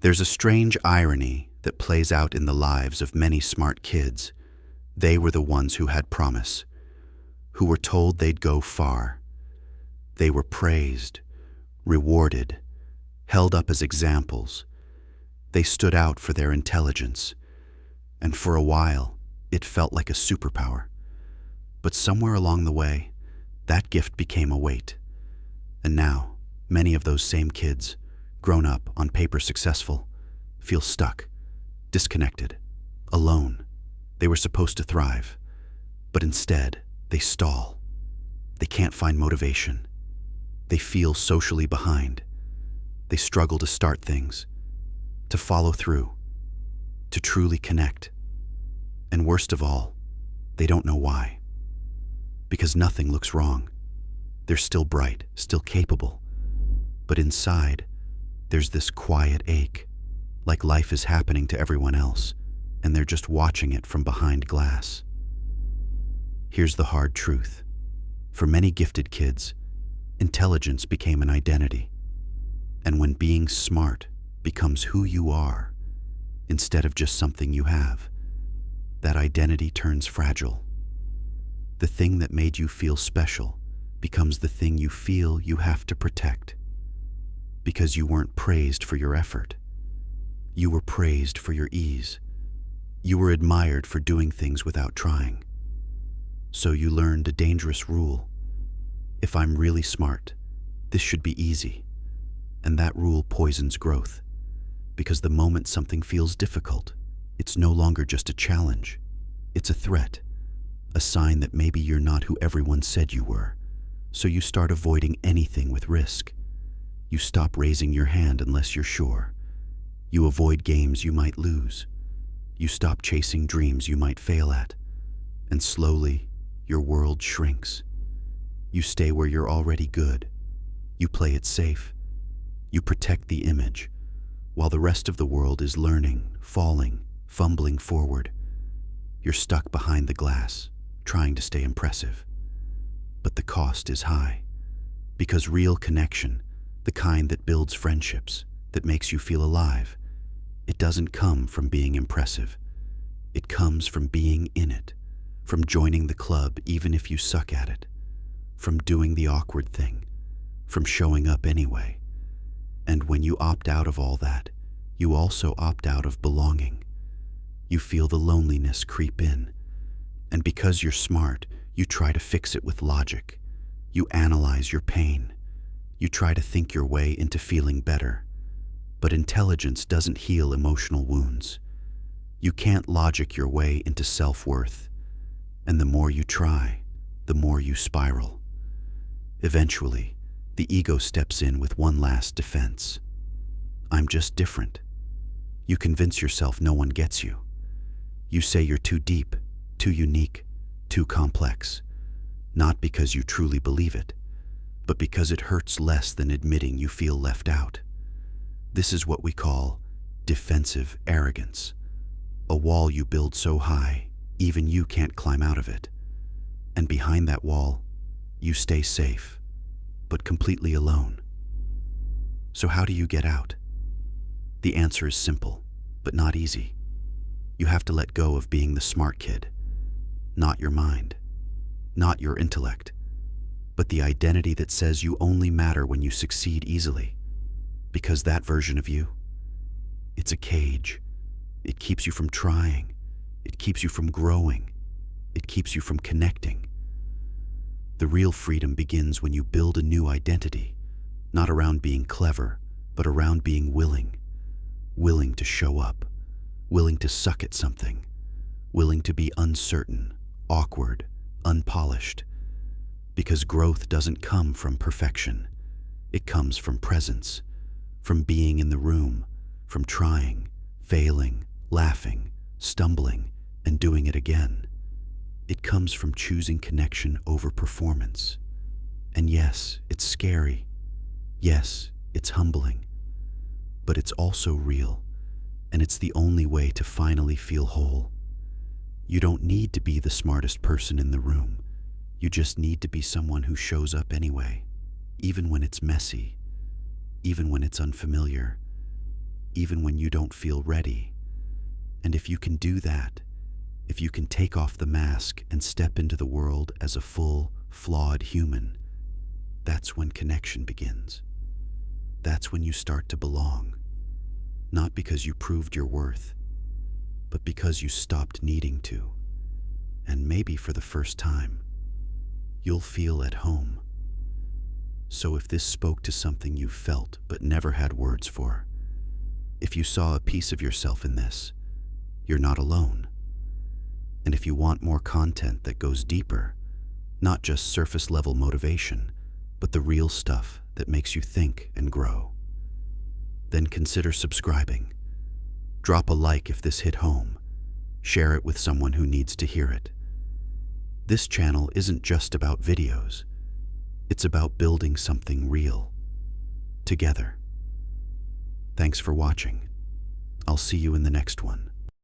There's a strange irony that plays out in the lives of many smart kids. They were the ones who had promise, who were told they'd go far. They were praised, rewarded, held up as examples. They stood out for their intelligence, and for a while, it felt like a superpower. But somewhere along the way, that gift became a weight. And now, many of those same kids, grown up, on paper successful, feel stuck, disconnected, alone. They were supposed to thrive, but instead, they stall. They can't find motivation. They feel socially behind. They struggle to start things, to follow through, to truly connect. And worst of all, they don't know why. Because nothing looks wrong. They're still bright, still capable. But inside, there's this quiet ache, like life is happening to everyone else, and they're just watching it from behind glass. Here's the hard truth. For many gifted kids, intelligence became an identity. And when being smart becomes who you are, instead of just something you have, that identity turns fragile. The thing that made you feel special becomes the thing you feel you have to protect. Because you weren't praised for your effort. You were praised for your ease. You were admired for doing things without trying. So you learned a dangerous rule. If I'm really smart, this should be easy. And that rule poisons growth. Because the moment something feels difficult, it's no longer just a challenge. It's a threat. A sign that maybe you're not who everyone said you were. So you start avoiding anything with risk. You stop raising your hand unless you're sure. You avoid games you might lose. You stop chasing dreams you might fail at. And slowly, your world shrinks. You stay where you're already good. You play it safe. You protect the image, while the rest of the world is learning, falling, fumbling forward. You're stuck behind the glass, trying to stay impressive. But the cost is high, because real connection, the kind that builds friendships, that makes you feel alive, it doesn't come from being impressive. It comes from being in it, from joining the club even if you suck at it, from doing the awkward thing, from showing up anyway. And when you opt out of all that, you also opt out of belonging. You feel the loneliness creep in. And because you're smart, you try to fix it with logic. You analyze your pain. You try to think your way into feeling better. But intelligence doesn't heal emotional wounds. You can't logic your way into self-worth. And the more you try, the more you spiral. Eventually, the ego steps in with one last defense. I'm just different. You convince yourself no one gets you. You say you're too deep, too unique, too complex. Not because you truly believe it, but because it hurts less than admitting you feel left out. This is what we call defensive arrogance. A wall you build so high, even you can't climb out of it. And behind that wall, you stay safe, but completely alone. So how do you get out? The answer is simple, but not easy. You have to let go of being the smart kid. Not your mind, not your intellect, but the identity that says you only matter when you succeed easily. Because that version of you, it's a cage. It keeps you from trying. It keeps you from growing. It keeps you from connecting. The real freedom begins when you build a new identity, not around being clever, but around being willing. Willing to show up, willing to suck at something, willing to be uncertain, awkward, unpolished. Because growth doesn't come from perfection. It comes from presence, from being in the room, from trying, failing, laughing, stumbling, and doing it again. It comes from choosing connection over performance. And yes, it's scary. Yes, it's humbling. But it's also real, and it's the only way to finally feel whole. You don't need to be the smartest person in the room. You just need to be someone who shows up anyway, even when it's messy, even when it's unfamiliar, even when you don't feel ready. And if you can do that, if you can take off the mask and step into the world as a full, flawed human, that's when connection begins. That's when you start to belong. Not because you proved your worth, but because you stopped needing to. And maybe for the first time, you'll feel at home. So if this spoke to something you felt but never had words for, if you saw a piece of yourself in this, you're not alone. And if you want more content that goes deeper, not just surface-level motivation, but the real stuff that makes you think and grow, then consider subscribing. Drop a like if this hit home. Share it with someone who needs to hear it. This channel isn't just about videos. It's about building something real, together. Thanks for watching. I'll see you in the next one.